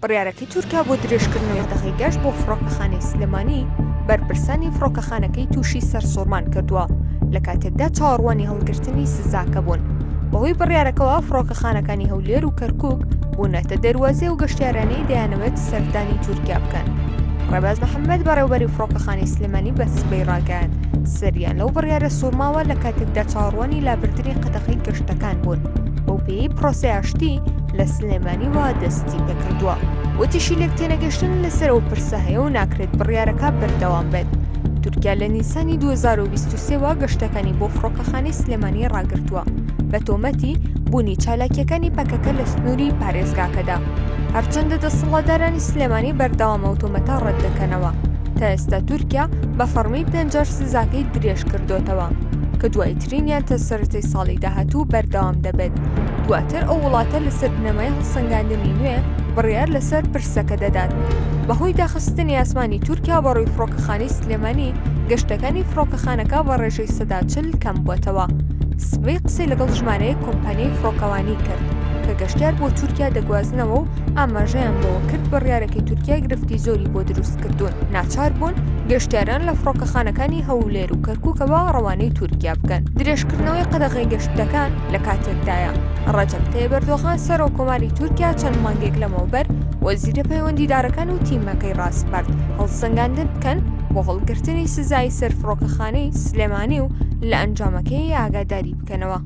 بڕیارەکەی تورکیا بۆ درێژکردنەوەی قەدەغی گەشت بۆ فڕۆکەخانەی سلێمانی بەرپرسانی فڕۆکەخانەکەی تووشی سەرسوڕمان کردووە لە کاتێکدا چاوەڕوانی هەڵگرتنی سزاکە بوون. بەهۆی بڕیارەکەەوە فڕۆکەخانەکانی هەولێر و کەرکووک بوونەتە دەروازێ و گەشتیارانەی دەیانەوێت سەردانی تورکیا بکەن. ڕێباز محەممەد بەڕێوەبەری فڕۆکەخانەی سلێمانی بە سبەی ڕاگەیان سەریان لەو بڕیارە سوورماوە لە کاتێکدا چاوەڕوانی لابردنی قەدەغی گەشتەکان بوون. بەو پێی پرۆسەی ئاشتی لە سلێمانی وا دەستی پێکردووە. وتیشی لێک تێنەگەشتن لەسەرەوە پرسە هەیە و ناکرێت بڕیارەکە بەردەوام بێت. تورکیا لە نیسانی 2023ەوە گەشتەکانی بۆ فڕۆکەخانەی سلێمانی ڕاگرتووە بە تۆمەتی بوونی چالاکیەکانی پەکەکە لە سنووری پارێزگاکەدا. هەرچەندە دەسەڵاتدارانی سلێمانی بەردەوامە و تۆمەتە ڕەت دەکەنەوە. تا ئێستا تورکیا بە فەرمی 5 جار سزاکەی درێژ کردوتەوە کە دوای ترینیان تا سەرەتای ساڵی داهاتوو بەردەوام دەبێت. دواتر ئەو وڵاتە لەسەر بنەمای هەڵسەنگاندنی نوێ بڕیار لەسەر پرسەکە دەدات. بەهۆی داخستنی ئاسمانی تورکیا بە ڕووی فڕۆکەخانەی سلێمانی گەشتەکانی فڕۆکەخانەکە بە ڕێژەی 40 کەم بووەتەوە. سبەی قسەی لەگەڵ ژمارەیە کۆمپانیای فڕۆکەوانی کرد کە گەشتیار بۆ تورکیا دەگوازنەوە و ئاماژەیان بەوە کرد بڕیارەکەی تورکیا گرفتی زۆری بۆ دروستکردوون. ناچار بوون گەشتیاران لە فڕۆکەخانەکانی هەولێر و کەرکووکەوە ڕەوانەی تورکیا بکەن. درێژکردنەوەی قەدەغی گەشتەکان لە کاتێکدایە ڕەجەب تاییب ئەردۆغان سەرۆکۆماری تورکیا چەند مانگێک لەمەوبەر وەزیرە پەیوەندیدارەکان و تیمەکەی ڕاستپەرد هەڵسەنگاندن بکەن بۆ هەڵگرتنی سزای سەر فڕۆکەخانەی سلێمانی و لە ئەنجامەکەی ئاگاداری بکەنەوە.